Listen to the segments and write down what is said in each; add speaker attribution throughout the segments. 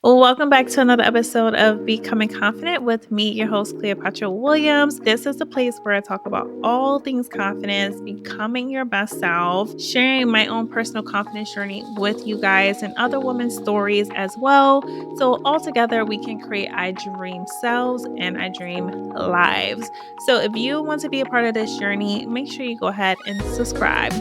Speaker 1: Well, welcome back to another episode of Becoming Confident with me, your host, Cleopatra Williams. This is a place where I talk about all things confidence, becoming your best self, sharing my own personal confidence journey with you guys and other women's stories as well. So, all together, we can create I dream selves and I dream lives. So, if you want to be a part of this journey, make sure you go ahead and subscribe.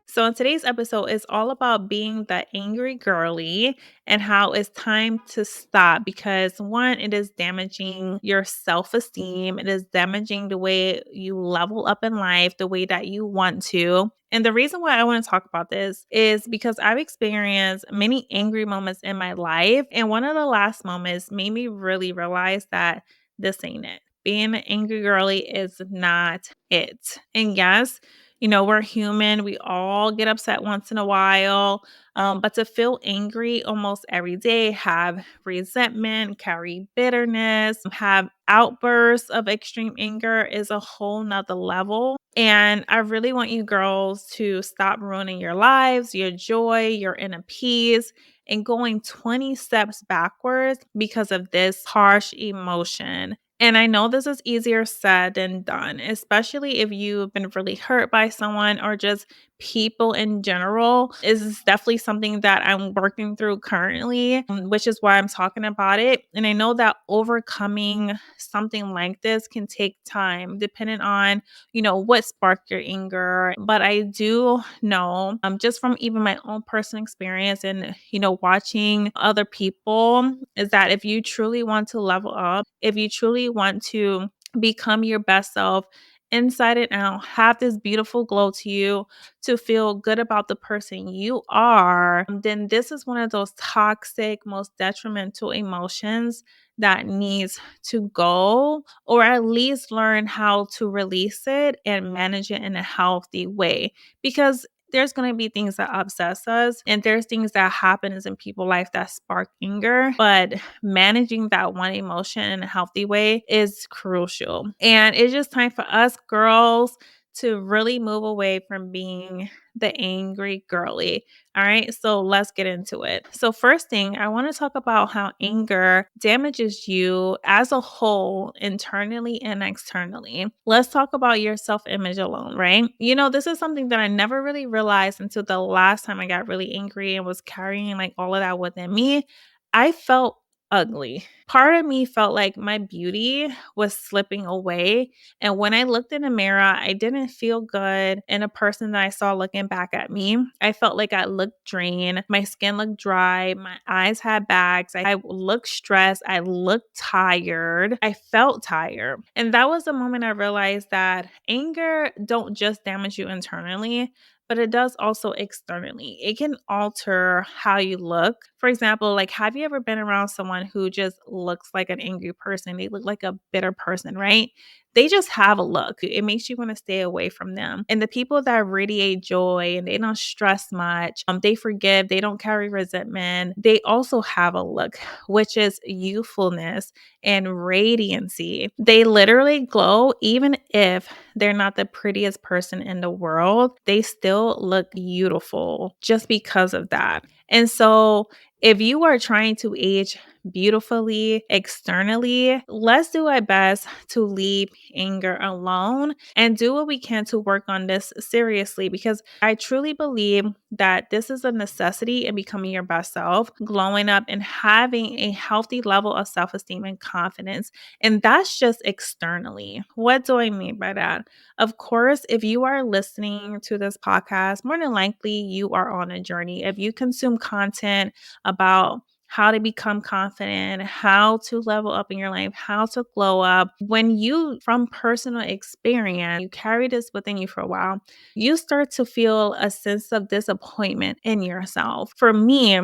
Speaker 1: So, in today's episode is all about being the angry girly and how it's time to stop because one, it is damaging your self esteem. It is damaging the way you level up in life, the way that you want to. And the reason why I want to talk about this is because I've experienced many angry moments in my life. And one of the last moments made me really realize that this ain't it. Being an angry girly is not it. And yes, we're human. We all get upset once in a while. But to feel angry almost every day, have resentment, carry bitterness, have outbursts of extreme anger is a whole nother level. And I really want you girls to stop ruining your lives, your joy, your inner peace, and going 20 steps backwards because of this harsh emotion. And I know this is easier said than done, especially if you've been really hurt by someone or just people in general. Is definitely something that I'm working through currently, which is why I'm talking about it. And I know that overcoming something like this can take time, depending on what sparked your anger. But I do know, just from even my own personal experience and, watching other people, is that if you truly want to level up, if you truly want to become your best self, inside and out, have this beautiful glow to you, to feel good about the person you are, then this is one of those toxic, most detrimental emotions that needs to go, or at least learn how to release it and manage it in a healthy way. Because there's going to be things that obsess us and there's things that happens in people's life that spark anger, but managing that one emotion in a healthy way is crucial. And it's just time for us girls to really move away from being the angry girly. All right, so let's get into it. So, first thing, I want to talk about how anger damages you as a whole, internally and externally. Let's talk about your self image alone, right? This is something that I never really realized until the last time I got really angry and was carrying like all of that within me. I felt ugly. Part of me felt like my beauty was slipping away. And when I looked in the mirror, I didn't feel good in a person that I saw looking back at me. I felt like I looked drained. My skin looked dry. My eyes had bags. I looked stressed. I looked tired. I felt tired. And that was the moment I realized that anger don't just damage you internally, but it does also externally. It can alter how you look. For example, like, have you ever been around someone who just looks like an angry person? They look like a bitter person, right? They just have a look. It makes you want to stay away from them. And the people that radiate joy and they don't stress much, they forgive, they don't carry resentment, they also have a look, which is youthfulness and radiancy. They literally glow even if they're not the prettiest person in the world. They still look beautiful just because of that. And so, if you are trying to age beautifully externally, let's do our best to leave anger alone and do what we can to work on this seriously, because I truly believe that this is a necessity in becoming your best self, glowing up, and having a healthy level of self esteem and confidence. And that's just externally. What do I mean by that? Of course, if you are listening to this podcast, more than likely you are on a journey. If you consume content about how to become confident, how to level up in your life, how to glow up, when you, from personal experience, you carry this within you for a while, you start to feel a sense of disappointment in yourself. For me,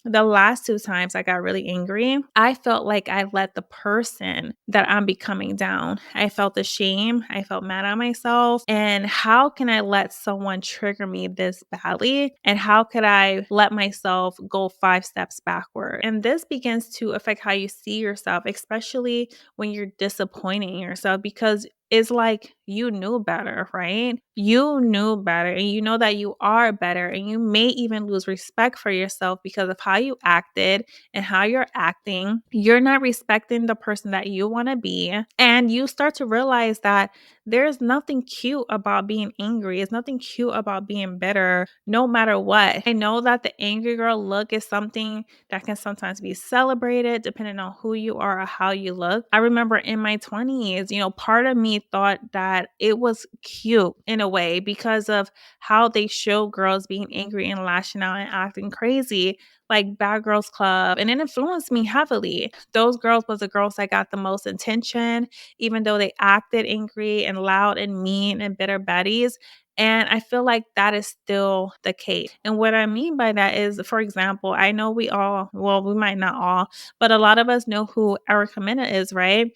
Speaker 1: the last two times I got really angry, I felt like I let the person that I'm becoming down. I felt ashamed. I felt mad at myself. And how can I let someone trigger me this badly? And how could I let myself go 5 steps backward? And this begins to affect how you see yourself, especially when you're disappointing yourself, because it's like you knew better, right? You knew better and you know that you are better and you may even lose respect for yourself because of how you acted and how you're acting. You're not respecting the person that you want to be. And you start to realize that there's nothing cute about being angry. It's nothing cute about being bitter, no matter what. I know that the angry girl look is something that can sometimes be celebrated depending on who you are or how you look. I remember in my 20s, part of me thought that it was cute in a way because of how they show girls being angry and lashing out and acting crazy, like Bad Girls Club, and it influenced me heavily. Those girls was the girls that got the most attention, even though they acted angry and loud and mean and bitter baddies. And I feel like that is still the case. And what I mean by that is, for example, I know we might not all, but a lot of us know who Erica Mena is, right?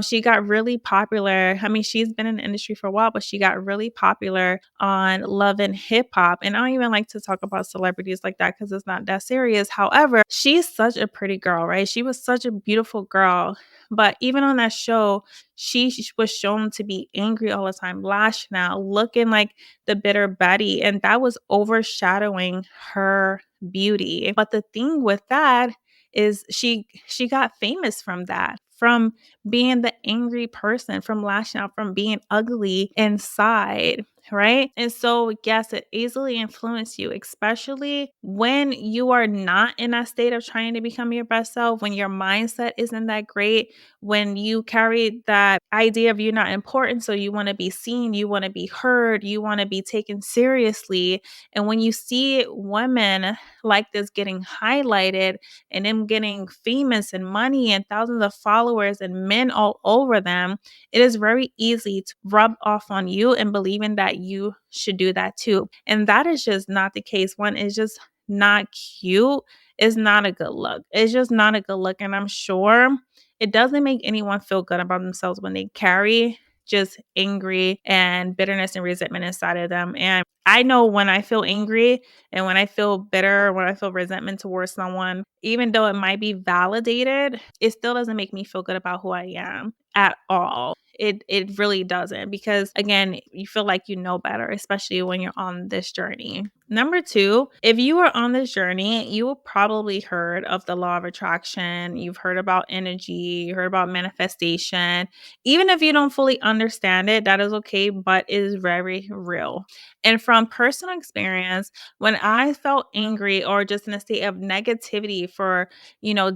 Speaker 1: She got really popular. I mean, she's been in the industry for a while, but she got really popular on Love and Hip Hop. And I don't even like to talk about celebrities like that because it's not that serious. However, she's such a pretty girl, right? She was such a beautiful girl. But even on that show, she was shown to be angry all the time, lashing out, looking like the bitter Betty, and that was overshadowing her beauty. But the thing with that is she got famous from that, from being the angry person, from lashing out, from being ugly inside. Right. And so, yes, it easily influences you, especially when you are not in that state of trying to become your best self, when your mindset isn't that great, when you carry that idea of you're not important, so you want to be seen, you want to be heard, you want to be taken seriously. And when you see women like this getting highlighted and them getting famous and money and thousands of followers and men all over them, it is very easy to rub off on you and believing that you should do that too. And that is just not the case. One is just not cute. It's not a good look. It's just not a good look. And I'm sure it doesn't make anyone feel good about themselves when they carry just angry and bitterness and resentment inside of them. And I know when I feel angry and when I feel bitter, when I feel resentment towards someone, even though it might be validated, it still doesn't make me feel good about who I am at all. It really doesn't, because again, you feel like you know better, especially when you're on this journey. Number two, if you are on this journey, you will probably heard of the law of attraction. You've heard about energy, you heard about manifestation. Even if you don't fully understand it, that is okay, but it is very real. And from personal experience, when I felt angry or just in a state of negativity for,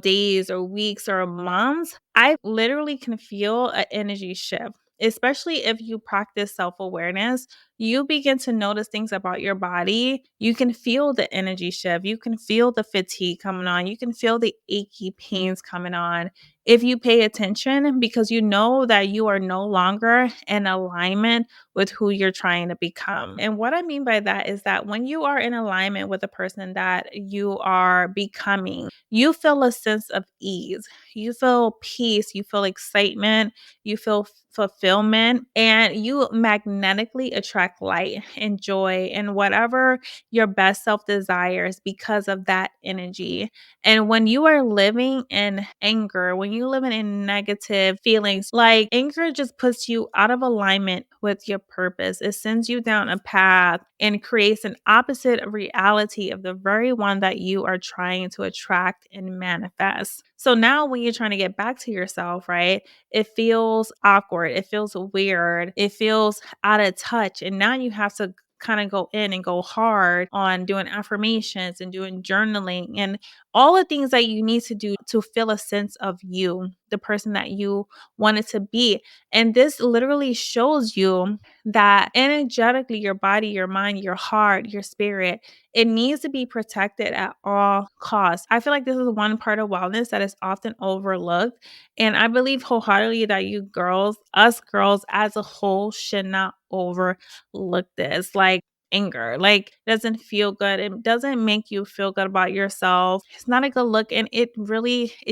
Speaker 1: days or weeks or months, I literally can feel an energy shift. Especially if you practice self awareness, you begin to notice things about your body. You can feel the energy shift. You can feel the fatigue coming on. You can feel the achy pains coming on if you pay attention, because you know that you are no longer in alignment with who you're trying to become. And what I mean by that is that when you are in alignment with the person that you are becoming, you feel a sense of ease, you feel peace, you feel excitement, you feel fulfillment, and you magnetically attract light and joy and whatever your best self desires because of that energy. And when you are living in anger, when you're living in negative feelings, like anger just puts you out of alignment with your purpose. It sends you down a path and creates an opposite reality of the very one that you are trying to attract and manifest. So now when you're trying to get back to yourself, right, it feels awkward. It feels weird. It feels out of touch. And now you have to kind of go in and go hard on doing affirmations and doing journaling and all the things that you need to do to feel a sense of you, the person that you wanted to be. And this literally shows you that energetically, your body, your mind, your heart, your spirit, it needs to be protected at all costs. I feel like this is one part of wellness that is often overlooked. And I believe wholeheartedly that you girls, us girls as a whole, should not overlook this. Like, anger, like, doesn't feel good. It doesn't make you feel good about yourself. It's not a good look, and it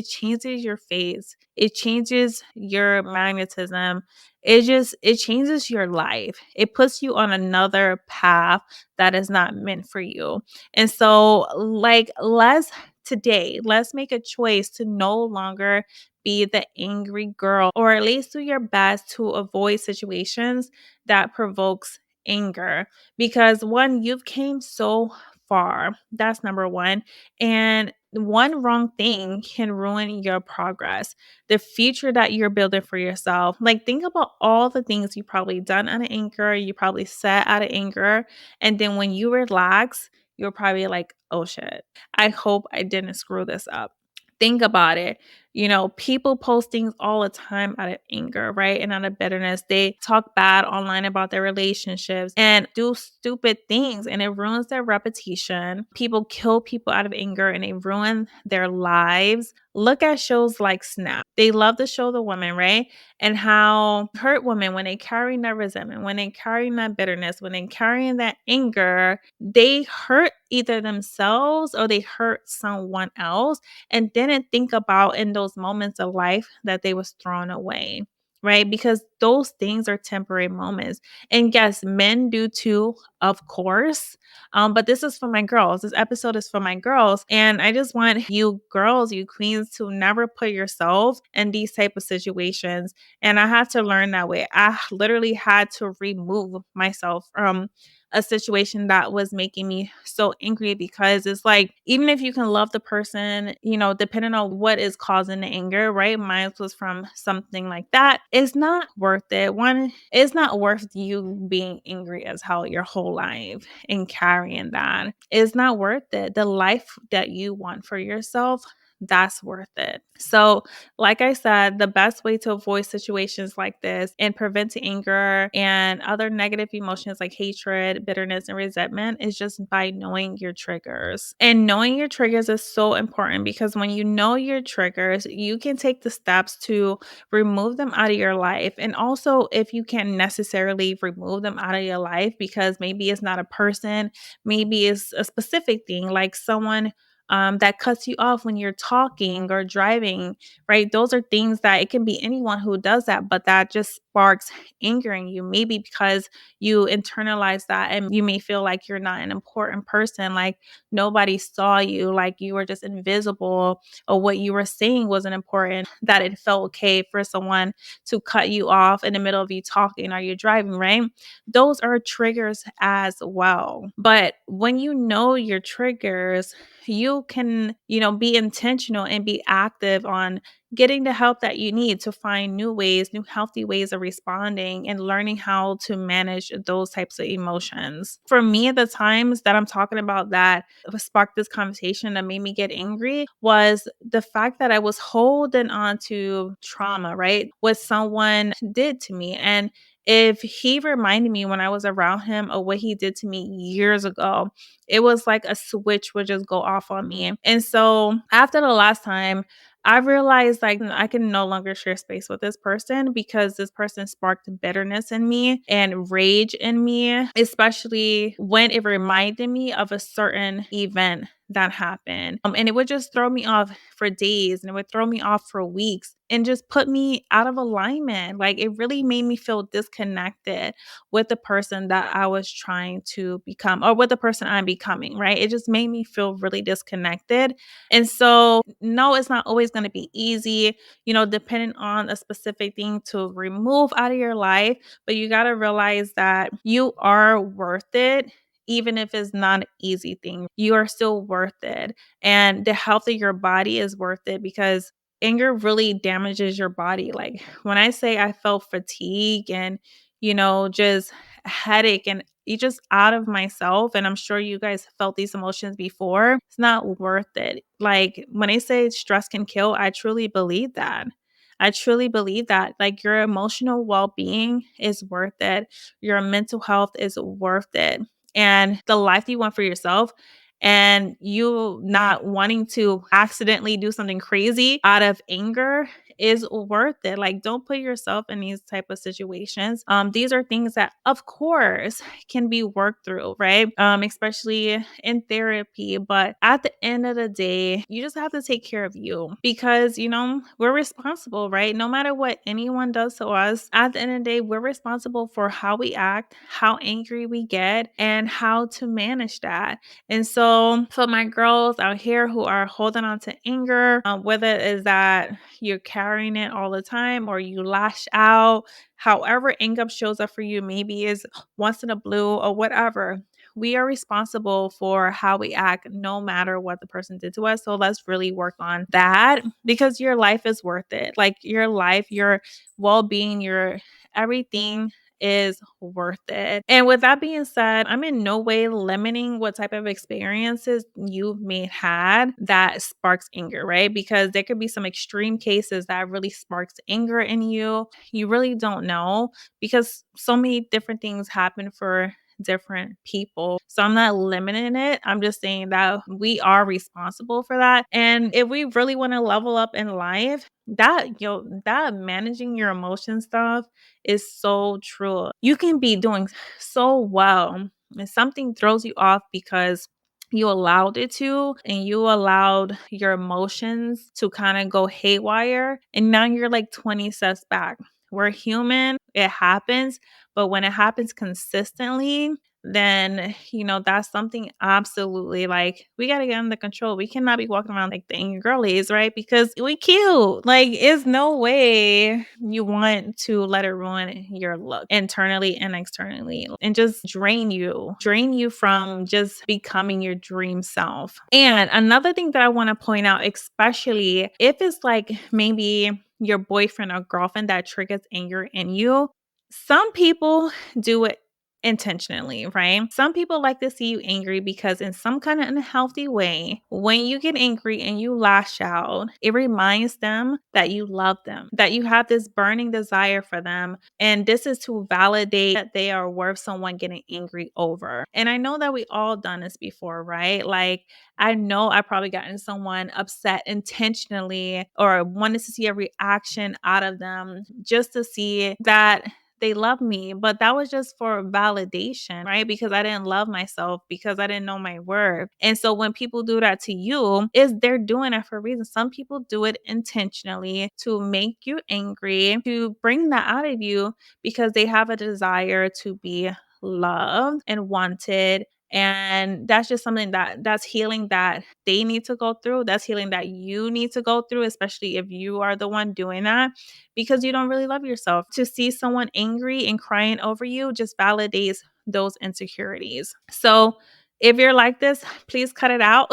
Speaker 1: changes your face. It changes your magnetism. It changes your life. It puts you on another path that is not meant for you. And so, like, let's today. Let's make a choice to no longer be the angry girl, or at least do your best to avoid situations that provokes anger, because one, you've came so far. That's number one. And one wrong thing can ruin your progress, the future that you're building for yourself. Like, think about all the things you probably done out of anger, you probably said out of anger, and then when you relax, you're probably like, oh shit, I hope I didn't screw this up. Think about it. People post things all the time out of anger, right? And out of bitterness. They talk bad online about their relationships and do stupid things, and it ruins their reputation. People kill people out of anger and they ruin their lives. Look at shows like Snap. They love to show the woman, right? And how hurt women, when they carry that resentment, when they carry that bitterness, when they carry that anger, they hurt either themselves or they hurt someone else and didn't think about in those moments of life that they was thrown away, right? Because those things are temporary moments. And yes, men do too, of course. But this is for my girls. This episode is for my girls. And I just want you girls, you queens, to never put yourself in these type of situations. And I had to learn that way. I literally had to remove myself from a situation that was making me so angry, because it's like, even if you can love the person, depending on what is causing the anger, right? Mine was from something like that. It's not worth it. One, it's not worth you being angry as hell your whole life and carrying that. It's not worth it. The life that you want for yourself, that's worth it. So, like I said, the best way to avoid situations like this and prevent anger and other negative emotions like hatred, bitterness, and resentment is just by knowing your triggers. And knowing your triggers is so important, because when you know your triggers, you can take the steps to remove them out of your life. And also, if you can't necessarily remove them out of your life because maybe it's not a person, maybe it's a specific thing like someone that cuts you off when you're talking or driving, right? Those are things that it can be anyone who does that, but that just sparks anger in you. Maybe because you internalize that and you may feel like you're not an important person, like nobody saw you, like you were just invisible, or what you were saying wasn't important, that it felt okay for someone to cut you off in the middle of you talking or you're driving, right? Those are triggers as well. But when you know your triggers, you can, be intentional and be active on getting the help that you need to find new ways, new healthy ways of responding and learning how to manage those types of emotions. For me, the times that I'm talking about that sparked this conversation that made me get angry was the fact that I was holding on to trauma, right? What someone did to me. And if he reminded me when I was around him of what he did to me years ago, it was like a switch would just go off on me. And so after the last time, I realized like I can no longer share space with this person, because this person sparked bitterness in me and rage in me, especially when it reminded me of a certain event that happened. And it would just throw me off for days, and it would throw me off for weeks and just put me out of alignment. Like, it really made me feel disconnected with the person that I was trying to become, or with the person I'm becoming, right? It just made me feel really disconnected. And so, no, it's not always going to be easy, depending on a specific thing to remove out of your life. But you got to realize that you are worth it. Even if it's not an easy thing, you are still worth it. And the health of your body is worth it, because anger really damages your body. Like, when I say I felt fatigue and, just headache and you just out of myself, and I'm sure you guys felt these emotions before, it's not worth it. Like, when I say stress can kill, I truly believe that. I truly believe that. Like, your emotional well-being is worth it. Your mental health is worth it. And the life you want for yourself, and you not wanting to accidentally do something crazy out of anger, is worth it. Like, don't put yourself in these type of situations. These are things that, of course, can be worked through, right? Especially in therapy. But at the end of the day, you just have to take care of you because, we're responsible, right? No matter what anyone does to us, at the end of the day, we're responsible for how we act, how angry we get, and how to manage that. And so, for my girls out here who are holding on to anger, whether it is that you're carrying it all the time or you lash out, however anger shows up for you, maybe is once in a blue or whatever. We are responsible for how we act no matter what the person did to us. So let's really work on that because your life is worth it. Like your life, your well being, your everything is worth it. And with that being said, I'm in no way limiting what type of experiences you may had that sparks anger, right? Because there could be some extreme cases that really sparks anger in you. You really don't know because so many different things happen for different people. So I'm not limiting it. I'm just saying that we are responsible for that. And if we really want to level up in life, that managing your emotion stuff is so true. You can be doing so well and something throws you off because you allowed it to, and you allowed your emotions to kind of go haywire. And now you're like 20 steps back. We're human, it happens. But when it happens consistently, then that's something absolutely like we got to get under control. We cannot be walking around like the angry girlies, right? Because we cute. Like, it's no way you want to let it ruin your look internally and externally and just drain you from just becoming your dream self. And another thing that I want to point out, especially if it's like maybe your boyfriend or girlfriend that triggers anger in you, some people do it intentionally, right? Some people like to see you angry because in some kind of unhealthy way, when you get angry and you lash out, it reminds them that you love them, that you have this burning desire for them. And this is to validate that they are worth someone getting angry over. And I know that we all done this before, right? Like, I know I probably gotten someone upset intentionally or wanted to see a reaction out of them just to see that they love me, but that was just for validation, right? Because I didn't love myself, because I didn't know my worth. And so when people do that to you, they're doing it for a reason. Some people do it intentionally to make you angry, to bring that out of you because they have a desire to be loved and wanted. And that's just something that's healing that they need to go through. That's healing that you need to go through, especially if you are the one doing that because you don't really love yourself. To see someone angry and crying over you just validates those insecurities. So if you're like this, please cut it out.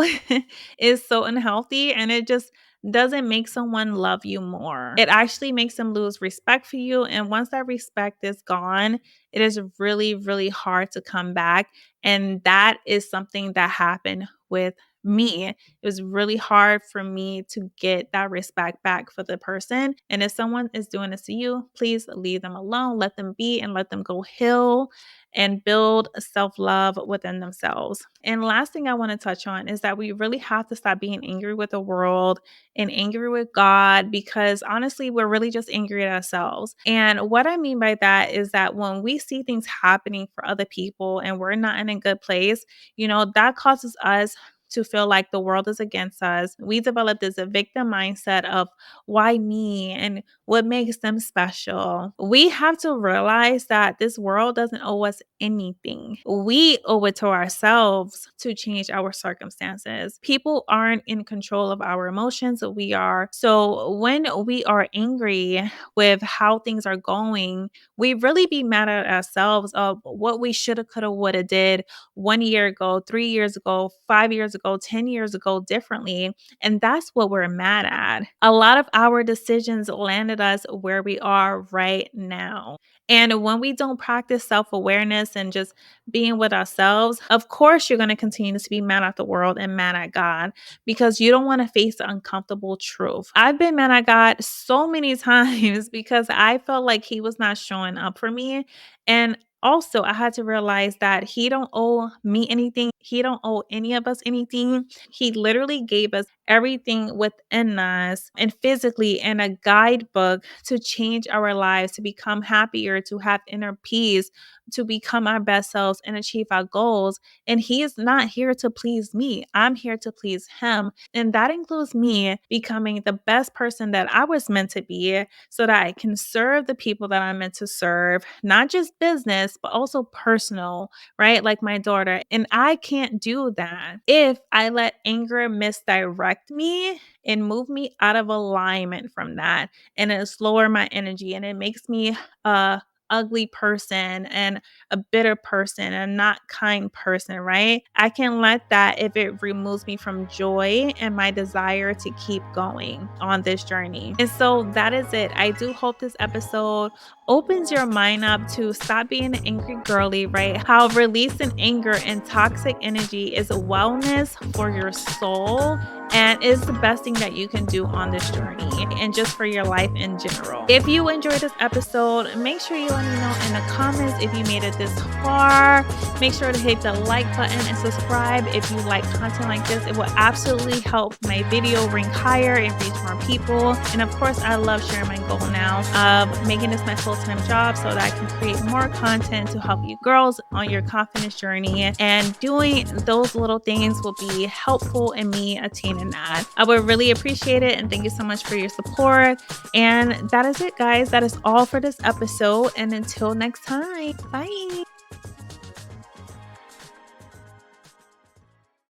Speaker 1: It's so unhealthy and it just doesn't make someone love you more. It actually makes them lose respect for you. And once that respect is gone, it is really, really hard to come back. And that is something that happened with me. It was really hard for me to get that respect back for the person. And if someone is doing this to you, please leave them alone, let them be, and let them go heal and build self-love within themselves. And last thing I want to touch on is that we really have to stop being angry with the world and angry with God because honestly, we're really just angry at ourselves. And what I mean by that is that when we see things happening for other people and we're not in a good place, that causes us to feel like the world is against us. We develop this a victim mindset of why me and what makes them special. We have to realize that this world doesn't owe us anything. We owe it to ourselves to change our circumstances. People aren't in control of our emotions, we are. So when we are angry with how things are going, we really be mad at ourselves of what we shoulda, coulda, woulda did 1 year ago, 3 years ago, 5 years ago, 10 years ago differently. And that's what we're mad at. A lot of our decisions landed us where we are right now. And when we don't practice self-awareness and just being with ourselves, of course, you're going to continue to be mad at the world and mad at God because you don't want to face the uncomfortable truth. I've been mad at God so many times because I felt like he was not showing up for me. And also, I had to realize that he don't owe me anything. He don't owe any of us anything. He literally gave us everything within us and physically in a guidebook to change our lives, to become happier, to have inner peace, to become our best selves and achieve our goals. And he is not here to please me. I'm here to please him. And that includes me becoming the best person that I was meant to be so that I can serve the people that I'm meant to serve, not just business, but also personal, right? Like my daughter. And I can't do that if I let anger misdirect me and move me out of alignment from that. And it's lower my energy and it makes me a ugly person and a bitter person and not kind person, right? I can let that if it removes me from joy and my desire to keep going on this journey. And so that is it. I do hope this episode opens your mind up to stop being an angry girly, right? How releasing anger and toxic energy is a wellness for your soul and is the best thing that you can do on this journey and just for your life in general. If you enjoyed this episode, make sure you let me know in the comments if you made it this far. Make sure to hit the like button and subscribe if you like content like this. It will absolutely help my video rank higher and reach more people. And of course, I love sharing my goal now of making this my full-time job so that I can create more content to help you girls on your confidence journey. And doing those little things will be helpful in me attaining that. I would really appreciate it. And thank you so much for your support. And that is it, guys. That is all for this episode. And until next time, bye.